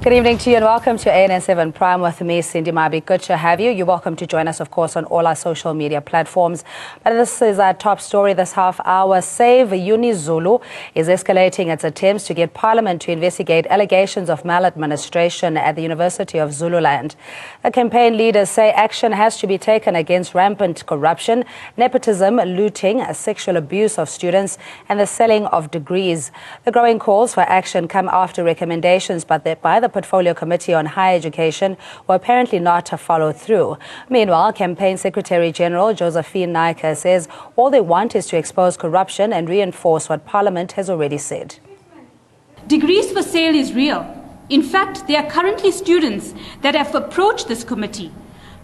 Good evening to you and welcome to AN7 Prime with me, Cindy Mabi. Good to have you. You're welcome to join us, of course, on all our social media platforms. But this is our top story this half hour. Save UniZulu is escalating its attempts to get Parliament to investigate allegations of maladministration at the University of Zululand. The campaign leaders say action has to be taken against rampant corruption, nepotism, looting, sexual abuse of students, and the selling of degrees. The growing calls for action come after recommendations by the Portfolio Committee on Higher Education were apparently not followed through. Meanwhile, Campaign Secretary General Josephine Naika says all they want is to expose corruption and reinforce what Parliament has already said. Degrees for sale is real. In fact, there are currently students that have approached this committee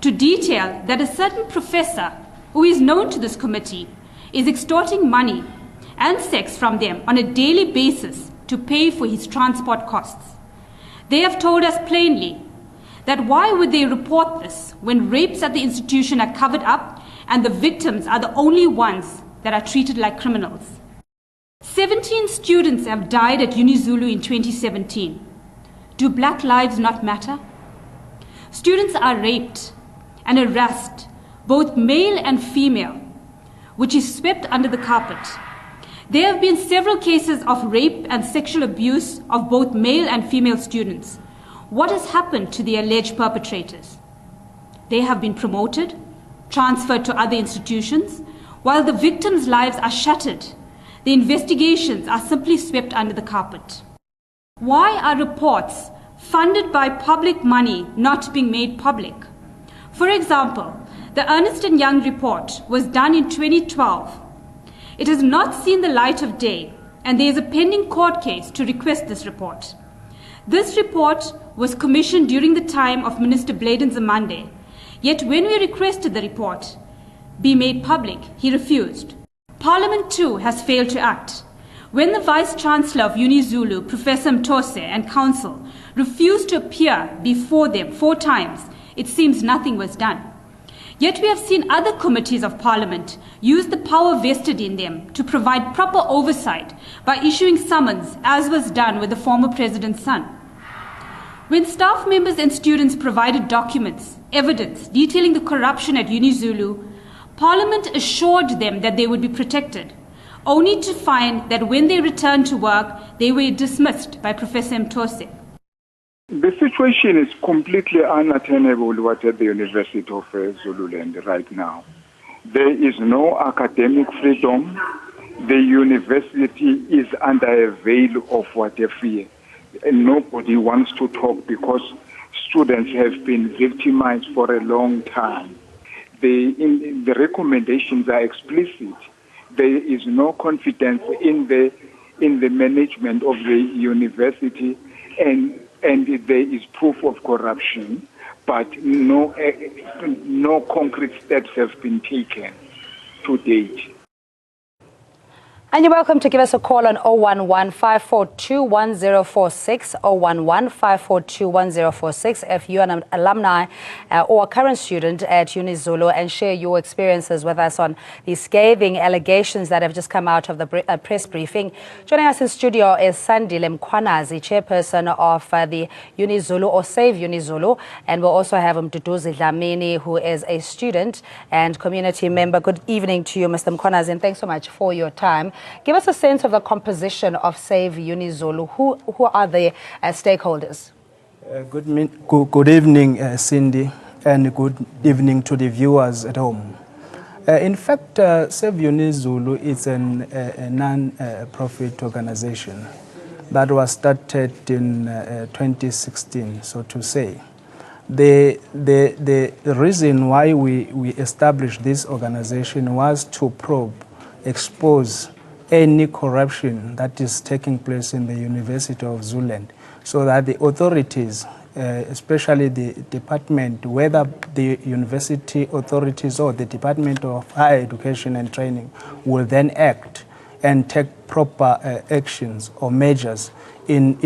to detail that a certain professor who is known to this committee is extorting money and sex from them on a daily basis to pay for his transport costs. They have told us plainly that why would they report this when rapes at the institution are covered up and the victims are the only ones that are treated like criminals. 17 students have died at UniZulu in 2017. Do black lives not matter? Students are raped and harassed, both male and female, which is swept under the carpet. There have been several cases of rape and sexual abuse of both male and female students. What has happened to the alleged perpetrators? They have been promoted, transferred to other institutions, while the victims' lives are shattered. The investigations are simply swept under the carpet. Why are reports funded by public money not being made public? For example, the Ernst & Young report was done in 2012. It has not seen the light of day, and there is a pending court case to request this report. This report was commissioned during the time of Minister Bladen Zamande, yet when we requested the report be made public, he refused. Parliament too has failed to act. When the Vice-Chancellor of UniZulu, Professor Misuse, and Council refused to appear before them 4 times, it seems nothing was done. Yet we have seen other committees of Parliament use the power vested in them to provide proper oversight by issuing summons, as was done with the former President's son. When staff members and students provided documents, evidence detailing the corruption at UniZulu, Parliament assured them that they would be protected, only to find that when they returned to work, they were dismissed by Professor Misuse. The situation is completely unattainable at the University of Zululand right now. There is no academic freedom. The university is under a veil of fear. And nobody wants to talk because students have been victimized for a long time. The recommendations are explicit. There is no confidence in the management of the university, and there is proof of corruption, but no concrete steps have been taken to date. And you're welcome to give us a call on 011-542-1046, 011-542-1046 if you're an alumni or a current student at UniZulu, and share your experiences with us on the scathing allegations that have just come out of the press briefing. Joining us in studio is Sandile Mkhwanazi, chairperson of the UniZulu or Save UniZulu, and we'll also have Mduduzi Dlamini, who is a student and community member. Good evening to you, Mr. Mkhwanazi, and thanks so much for your time. Give us a sense of the composition of Save UniZulu. Who are the stakeholders? Good evening, Cindy, and good evening to the viewers at home. In fact, Save UniZulu is a non-profit organization that was started in 2016, so to say. The reason why we established this organization was to probe, expose any corruption that is taking place in the University of Zululand, so that the authorities, especially the department, whether the university authorities or the Department of Higher Education and Training, will then act and take proper actions or measures in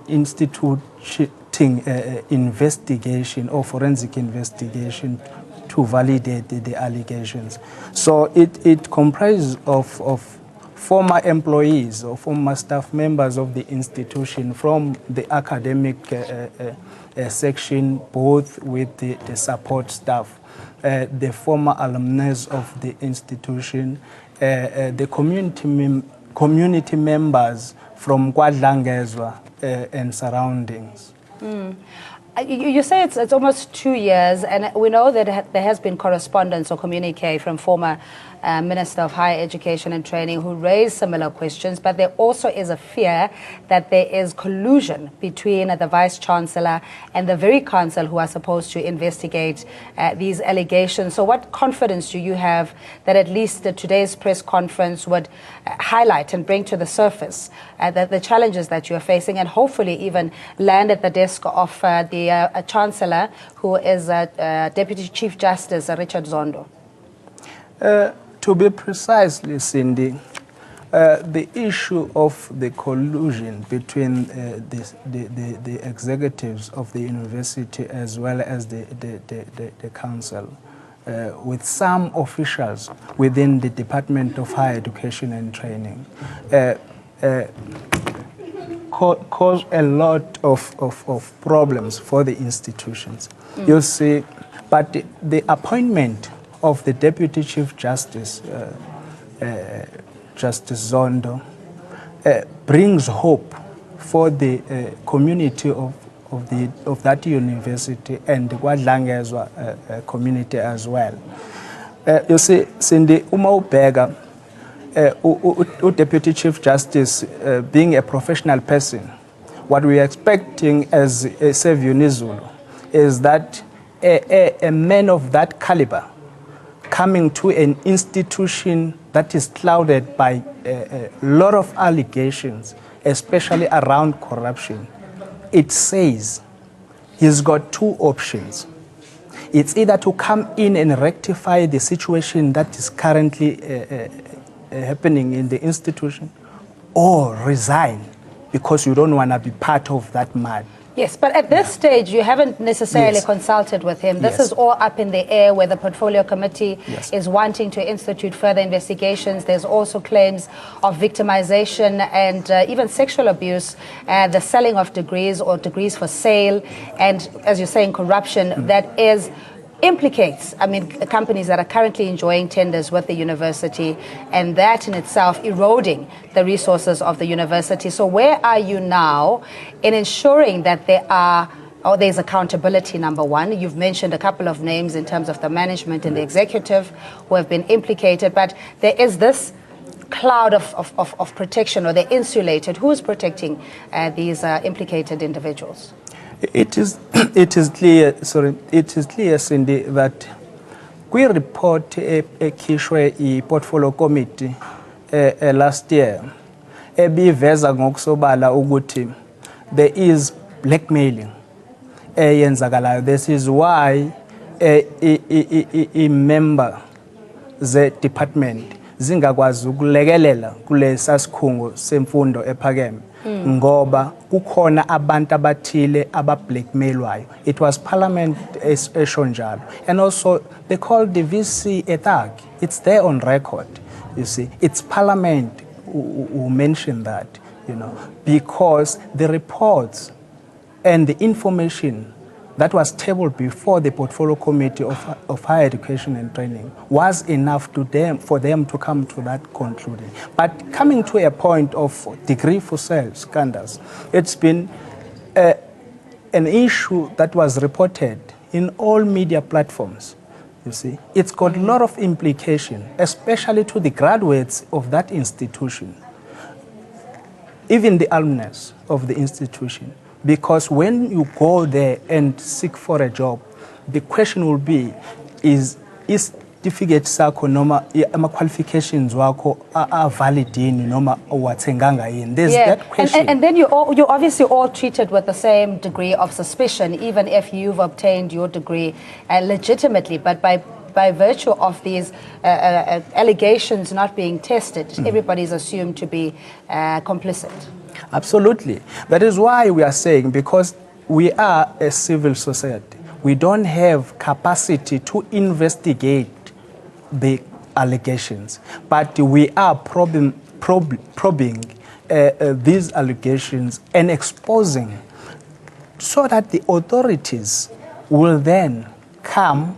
instituting investigation or forensic investigation to validate the allegations. So it comprises of former employees or former staff members of the institution from the academic section, both with the support staff, the former alumnus of the institution, the community members from Kwadlangezwa and surroundings. You say it's almost 2 years, and we know that there has been correspondence or communique from former Minister of Higher Education and Training who raised similar questions, but there also is a fear that there is collusion between the Vice-Chancellor and the very council who are supposed to investigate these allegations. So what confidence do you have that at least today's press conference would highlight and bring to the surface the challenges that you are facing, and hopefully even land at the desk of the Chancellor, who is Deputy Chief Justice Richard Zondo? To be precisely, Cindy, the issue of the collusion between the executives of the university as well as the council with some officials within the Department of Higher Education and Training cause a lot of problems for the institutions. You see, but the appointment of the Deputy Chief Justice, Justice Zondo, brings hope for the community of that university and the Kwadlangezwa community as well. You see, Cindy, Ubheka, Deputy Chief Justice, being a professional person, what we are expecting as a UniZulu is that a man of that caliber coming to an institution that is clouded by a lot of allegations, especially around corruption, it says he's got two options. It's either to come in and rectify the situation that is currently happening in the institution, or resign because you don't want to be part of that mud. Yes, but at this stage, you haven't necessarily consulted with him. This is all up in the air, where the portfolio committee is wanting to institute further investigations. There's also claims of victimization and even sexual abuse, the selling of degrees or degrees for sale, and, as you're saying, corruption that implicates, companies that are currently enjoying tenders with the university, and that in itself eroding the resources of the university. So where are you now in ensuring that there's accountability, number one? You've mentioned a couple of names in terms of the management and the executive who have been implicated, but there is this cloud of protection, or they're insulated. Who is protecting these implicated individuals? It is clear, Cindy, that we report a portfolio committee last year. Ebiveza ngokusobala ukuthi there is blackmailing eyenzakalayo. This is why a member the department zingakwazi ukulekelela kule sasikhungo semfundo ephakeme. Ngoba kukhona abantu abathile abablackmailwayo. It was Parliament esho njalo, and also they called the VC a thug. It's there on record. You see, it's Parliament who mentioned that, because the reports and the information that was tabled before the portfolio committee of higher education and training was enough for them to come to that conclusion. But coming to a point of degree for sale scandals, it's been an issue that was reported in all media platforms. You see, it's got a lot of implication, especially to the graduates of that institution, even the alumnus of the institution. Because when you go there and seek for a job, the question will be, is certificate sakho noma ama qualifications wakho are valid yini noma uwathenganga yini? There's that question. And then you're obviously all treated with the same degree of suspicion, even if you've obtained your degree legitimately. But by virtue of these allegations not being tested, everybody's assumed to be complicit. Absolutely. That is why we are saying, because we are a civil society, we don't have capacity to investigate the allegations, but we are probing these allegations and exposing, so that the authorities will then come,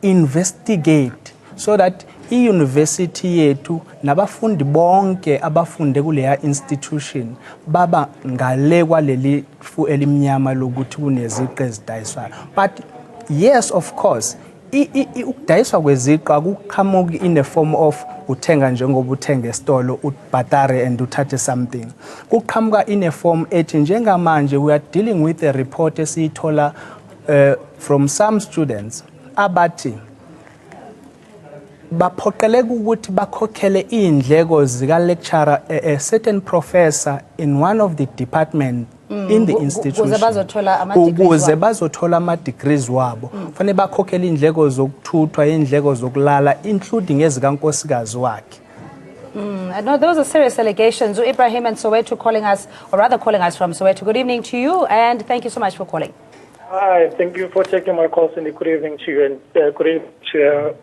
investigate, so that i-university yethu nabafundi bonke abafunde kuleya institution baba ngale kwaleli fu elimnyama lokuthi kuneziqe ezidayiswayo. But yes, of course, ukudayiswa kweziqa kuqhamuka in the form of uthenga njengoba uthenga esitolo ubhatare and uthathe something. Kuqhamuka in a form ethi njengamanje we are dealing with a report esiyithola from some students abathi baphoqeleka ukuthi bakhokhele indleko zika lecturer a certain professor in one of the department in the institution ukuze bazothola ama degrees wabo fanele bakhokhele indleko zokuthuthwa indleko zokulala including ezikankosikazi wakhe. I know those are serious allegations. Ibrahim and Soweto calling us, or rather calling us from Soweto. Good evening to you and thank you so much for calling. Hi, thank you for taking my call, Cindy. Good evening to you and good evening to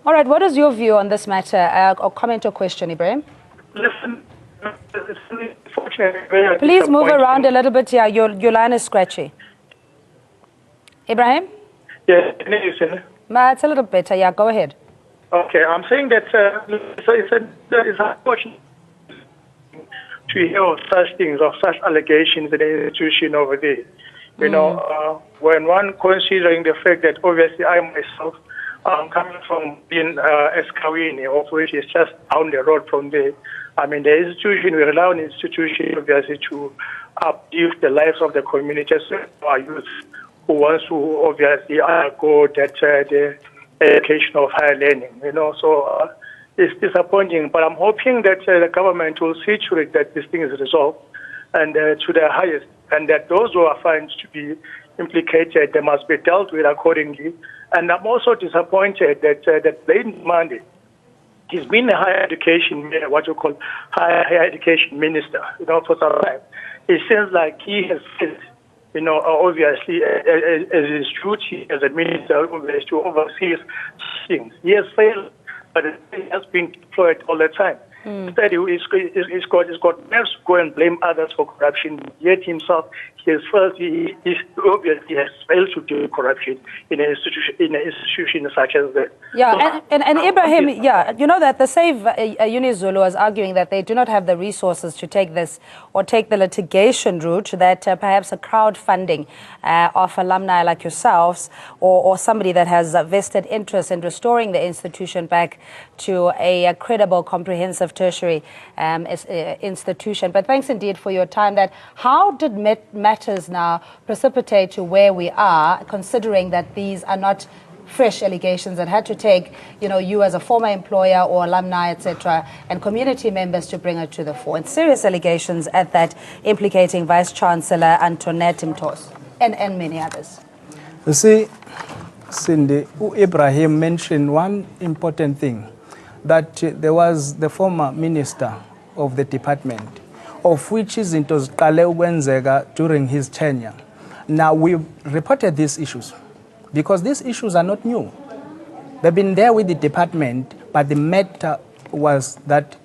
All right, what is your view on this matter? Or comment or question, Ibrahim? Listen, it's unfortunate. Please move around a little bit. Yeah, your line is scratchy. Ibrahim? Yes, can you listen? It's a little better. Yeah, go ahead. Okay, I'm saying that it's unfortunate to hear such things, of such allegations in the institution over there. You know, when one considering the fact that obviously I myself, coming from being Eskawini, of which is just down the road from there, I mean, the institution, we rely on the institution obviously to uplift the lives of the community, our youth who wants to obviously go that the education of higher learning, you know, so it's disappointing, but I'm hoping that the government will see to it that this thing is resolved and to the highest, and that those who are found to be implicated, they must be dealt with accordingly. And I'm also disappointed that that Blaine Monday, he's been a higher education, what you call higher education minister, you know, for some time. It seems like he has failed, you know, obviously as his duty as a minister to oversee things. He has failed, but he has been deployed all the time. Instead, he's got nerves to go and blame others for corruption, yet himself, he obviously has failed to do corruption in an institution such as that. Yeah, so, and Ibrahim, yeah, you know that the Save UniZulu is arguing that they do not have the resources to take this or take the litigation route, that perhaps a crowdfunding of alumni like yourselves or somebody that has a vested interest in restoring the institution back to a credible, comprehensive tertiary institution. But thanks indeed for your time. That how did matters now precipitate to where we are, considering that these are not fresh allegations that had to take, you know, you as a former employer or alumni, etc., and community members to bring it to the fore, and serious allegations at that, implicating Vice Chancellor Antoinette Mtos and many others. You see, Cindy, Ibrahim mentioned one important thing, that there was the former minister of the department, of which is into Qale during his tenure. Now, we've reported these issues because these issues are not new. They've been there with the department, but the matter was that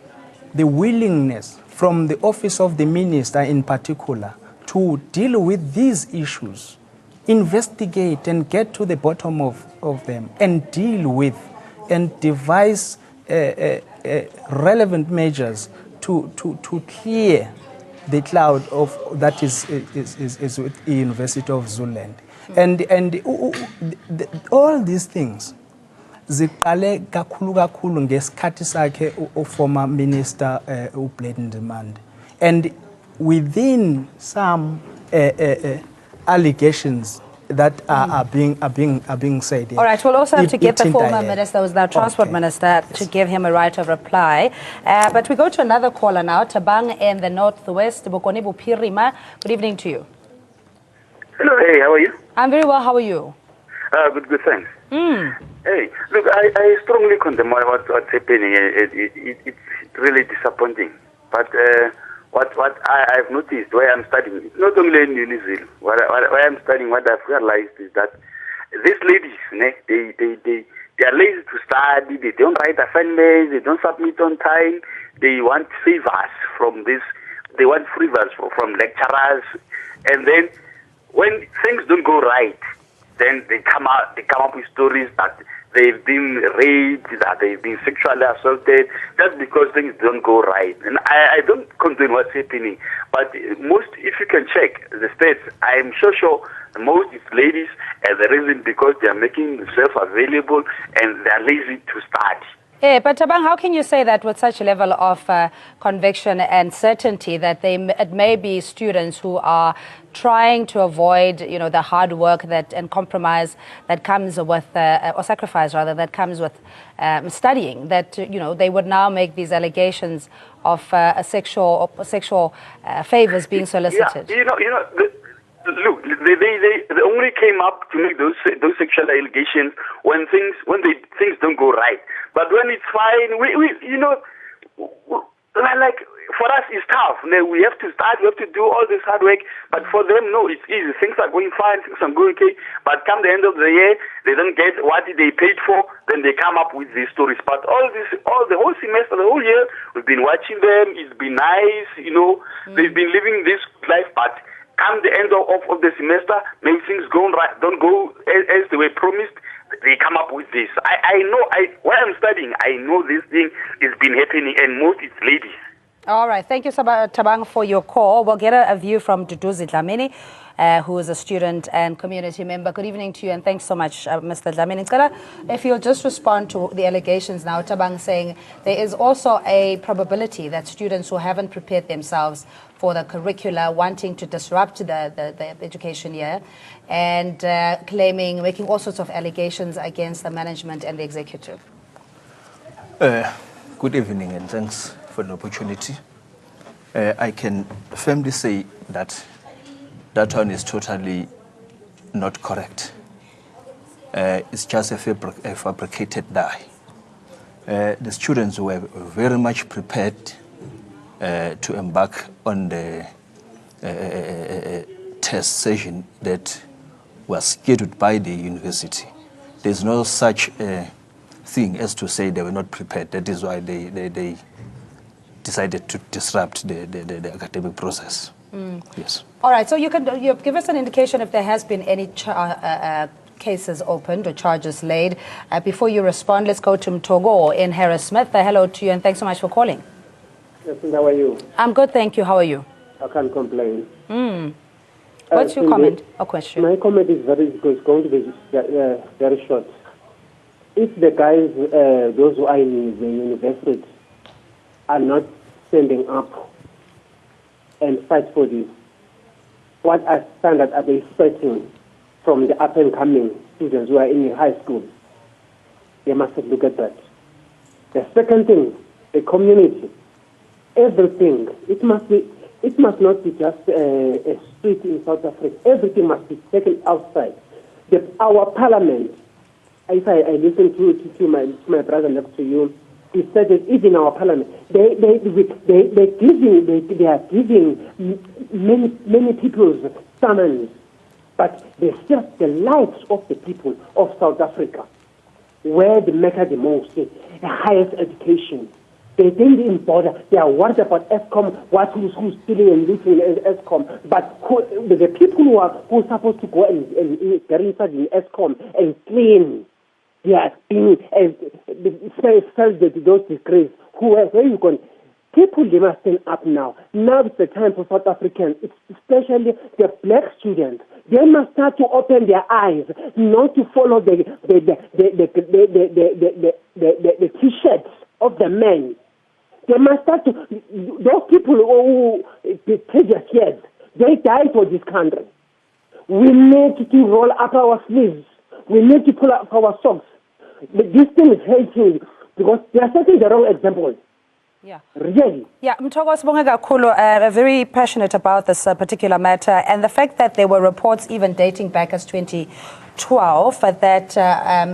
the willingness from the office of the minister in particular to deal with these issues, investigate and get to the bottom of them and deal with and devise relevant measures to clear the cloud of that is with the University of Zululand. And all these things ziqale kakhulu ngesikhathi sakhe former minister uBlaine Demand, and within some allegations that are being said. All right, we'll also have to get the former minister, who's now transport minister, to give him a right of reply. But we go to another caller now, Tabang in the northwest, Bokoni Bupirima. Good evening to you. Hello, hey, how are you? I'm very well, how are you? Good, thanks. Hey, look, I strongly condemn what's happening. It's really disappointing. But what I've noticed where I'm studying, not only in UniZulu, where I'm studying, what I've realized is that these ladies, They are lazy to study. They don't write assignments. They don't submit on time. They want favors from this. They want favors from lecturers. And then when things don't go right, then they come up with stories that they've been raped, that they've been sexually assaulted, just because things don't go right. And I don't condone what's happening, but most, if you can check the states, I'm sure most is ladies, and the reason because they are making themselves available and they are lazy to study. Yeah, but Tabang, how can you say that with such a level of conviction and certainty that it may be students who are trying to avoid, the hard work and compromise that comes with, or sacrifice rather, that comes with studying, that, they would now make these allegations of sexual favors being solicited? Yeah, look, they only came up to make those sexual allegations when things don't go right. But when it's fine, we like for us it's tough. We have to start. We have to do all this hard work. But for them, no, it's easy. Things are going fine. Things are going okay. But come the end of the year, they don't get what they paid for. Then they come up with these stories. But the whole semester, the whole year, we've been watching them. It's been nice. They've been living this life, but come the end of the semester, maybe things don't go as they were promised. They come up with this. While I'm studying, I know this thing has been happening, and most it's ladies. All right. Thank you, Tabang, for your call. We'll get a view from Duduzi Dlamini, who is a student and community member. Good evening to you, and thanks so much, Mr. Dlamini. If you'll just respond to the allegations now, Tabang saying there is also a probability that students who haven't prepared themselves for the curricula wanting to disrupt the education year and making all sorts of allegations against the management and the executive. Good evening and thanks for the opportunity. I can firmly say that one is totally not correct. It's just a fabricated lie. The students were very much prepared to embark on the test session that was scheduled by the university. There's no such thing as to say they were not prepared. That is why they decided to disrupt the academic process. Yes. All right, so you give us an indication if there has been any cases opened or charges laid. Before you respond, let's go to Mtogo in Harrismith. Hello to you, and thanks so much for calling. Yes, how are you? I'm good, thank you. How are you? I can't complain. What's your comment or question? My comment is going to be very short. If the guys, those who are in the university, are not standing up and fight for this, what standard are they expecting from the up-and-coming students who are in high school? They must look at that. The second thing, the community. Everything. It must not be just a street in South Africa. Everything must be taken outside. Our parliament. If I listen to my brother next to you, he said that even our parliament, they are giving many people's summons, but they serve the lives of the people of South Africa, where they matter the most, the highest education. They didn't even bother. They are worried about ESCOM, who's stealing and looting ESCOM. But the people who are supposed to go and get inside in ESCOM and clean, they are being those disgrace. Where you going? People, they must stand up now. Now is the time for South Africans, especially the black students. They must start to open their eyes, not to follow the T-shirts of the men. They must start to, those people who, the previous years, they died for this country. We need to roll up our sleeves. We need to pull up our socks. This thing is hating because they are setting the wrong example. Yeah. Really? Yeah, Mtogo Sibongeka Khulu, very passionate about this particular matter, and the fact that there were reports even dating back as 2012 12 that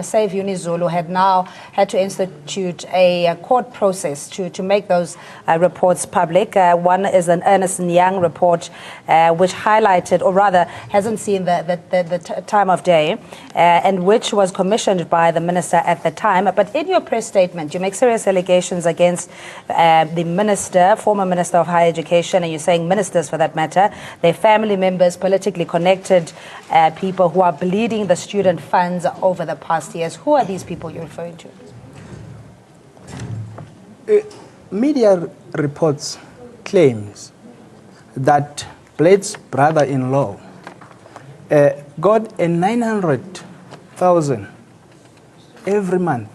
Save UniZulu had now had to institute a court process to make those reports public. One is an Ernest & Young report which highlighted, or rather hasn't seen the time of day, and which was commissioned by the minister at the time. But in your press statement, you make serious allegations against the minister, former Minister of Higher Education, and you're saying ministers for that matter, their family members, politically connected people who are bleeding the student funds over the past years. Who are these people you're referring to? Media reports claims that Blade's brother-in-law got a 900,000 every month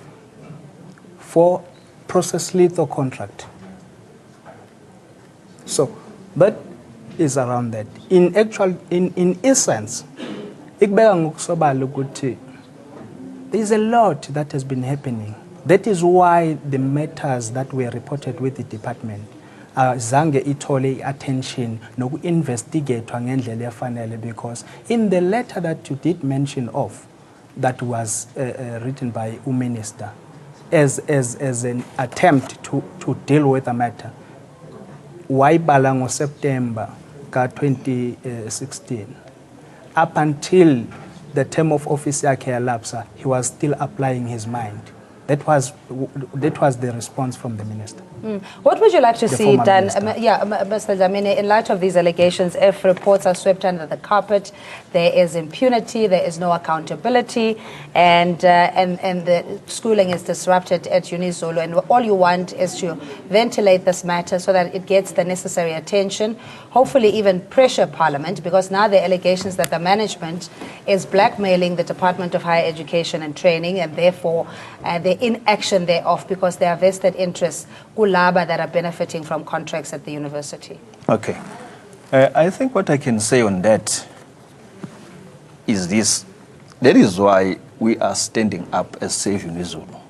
for process lethal contract. So that is around that. In essence, there's a lot that has been happening. That is why the matters that were reported with the department zange itole attention noku investigate ngendlela efanele, because in the letter that you did mention of that was written by Minister as an attempt to deal with the matter, wayibhala ngo September ka 2016, up until the term of office yakhe elapsed, he was still applying his mind. That was the response from the minister. What would you like to see done? Mr. Dlamini, in light of these allegations, if reports are swept under the carpet, there is impunity, there is no accountability, and the schooling is disrupted at UniZulu, and all you want is to ventilate this matter so that it gets the necessary attention, hopefully even pressure Parliament, because now the allegations that the management is blackmailing the Department of Higher Education and Training, and therefore the inaction thereof, because there are vested interests that are benefiting from contracts at the university. Okay. I think what I can say on that is this. That is why we are standing up as Save UniZulu,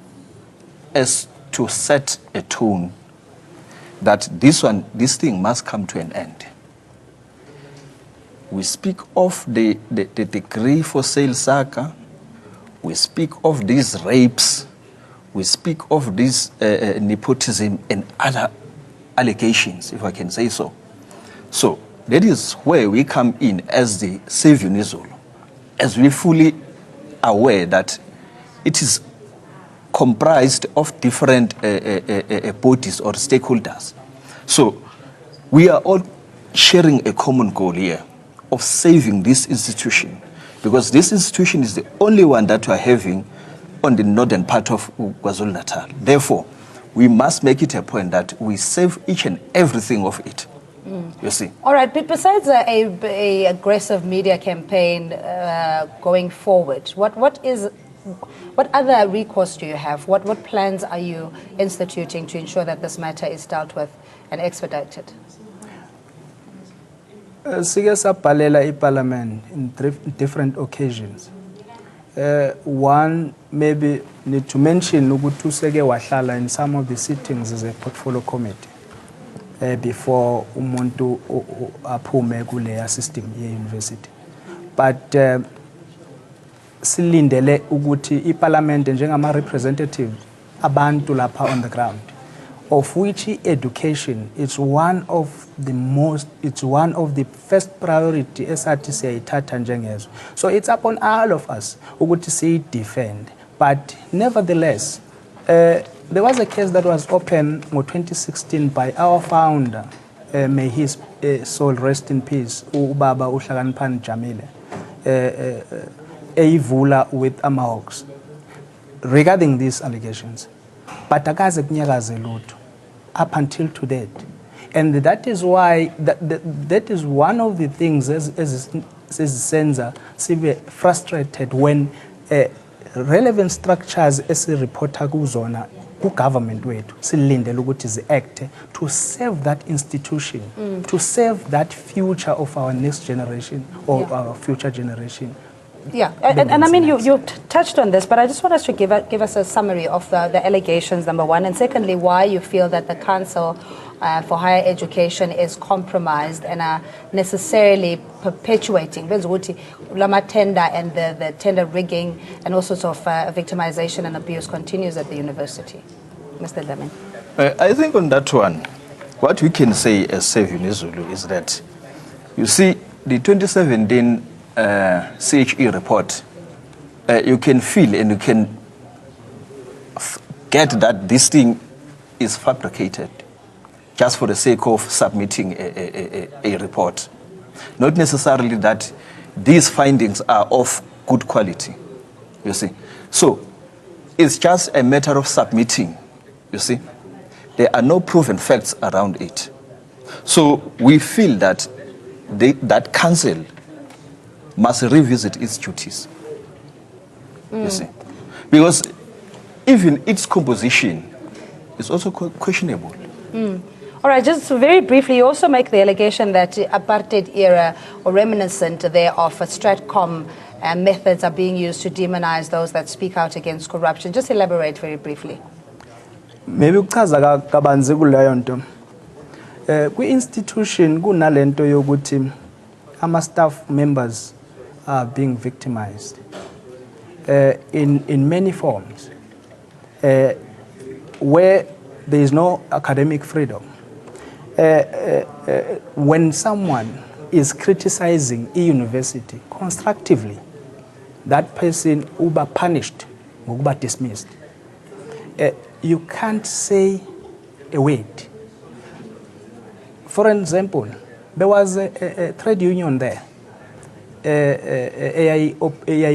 as to set a tone that this thing must come to an end. We speak of the degree for sale saga. We speak of these rapes. We speak of this nepotism and other allegations, if I can say so. So that is where we come in as the Save UniZulu, as we fully aware that it is comprised of different bodies or stakeholders. So we are all sharing a common goal here of saving this institution, because this institution is the only one that we are having on the northern part of KwaZulu-Natal. Therefore, we must make it a point that we save each and everything of it. You see. All right, but besides a aggressive media campaign going forward, what other recourse do you have? What plans are you instituting to ensure that this matter is dealt with and expedited? Sike sabhalela iParliament in different occasions. One, maybe need to mention ukuthi useke wahlala in some of the sittings as a portfolio committee before umuntu aphume kuleya system ye university. But silindele ukuthi iParliament njengama representative abantu lapha on the ground, of which education is one of the first priority esathi siyayithatha njengezo. So it's upon all of us ukuthi siyi defend. But nevertheless, there was a case that was opened in 2016 by our founder, may his soul rest in peace, Ubaba Uhlakaniphani Jamile, eyivula with Amahawks, regarding these allegations. But akaze kunyakaze lutho up until today. And that is why, that is one of the things as Senza, sibe frustrated when relevant structures esirepota kuzona ku-government wethu silindele ukuthi zi-act to save that institution, to save that future of our next generation or our future generation Yeah, and I mean, you touched on this, but I just want us to give us a summary of the allegations, number one, and secondly, why you feel that the Council for Higher Education is compromised and are necessarily perpetuating Lama tender and the tender rigging and all sorts of victimization and abuse continues at the university. Mr. Dlamini. I think on that one, what we can say as Save UniZulu is that, you see, the 2017 CHE report, you can feel and you can get that this thing is fabricated just for the sake of submitting a report. Not necessarily that these findings are of good quality, you see. So it's just a matter of submitting, you see. There are no proven facts around it. So we feel that that council must revisit its duties, you see. Because even its composition is also questionable. All right, just very briefly, you also make the allegation that apartheid era or reminiscent thereof, Stratcom methods are being used to demonize those that speak out against corruption. Just elaborate very briefly. Maybe ukuchaza kabanzi kuleyo nto. Kwi-institution kunalento yokuthi ama-staff members are being victimized in many forms, where there is no academic freedom. When someone is criticizing a university constructively, that person will be punished, will be dismissed. You can't say a word. For example, there was a trade union there. AI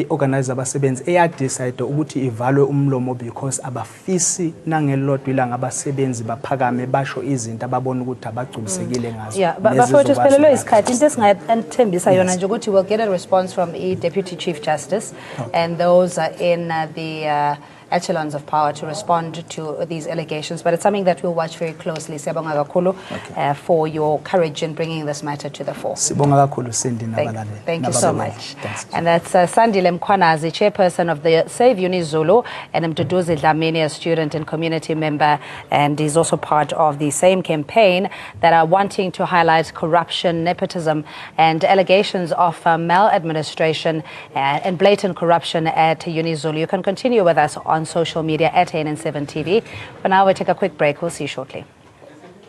organizer abasebenzi decide ukuthi ivalwe umlomo because abafisi nangelodwa ilanga abasebenzi baphakame basho izinto ababona ukuthi abagculisekile ngazo. Yeah, but bafowethu siphelelwe isikhathi into esingathembisa yona nje ukuthi we'll get a response from the Deputy Chief Justice and those in the echelons of power to respond to these allegations, but it's something that we'll watch very closely. Siyabonga kakhulu for your courage in bringing this matter to the fore. Sibonga kakhulu Cindy. Thank you so much. And that's Sandile Mkhwanazi, chairperson of the Save UniZulu, and Mduduzi Dlamini, a student and community member, and he's also part of the same campaign that are wanting to highlight corruption, nepotism, and allegations of maladministration and blatant corruption at UniZulu. You can continue with us on social media at ANN7 TV. For now, we'll take a quick break. We'll see you shortly.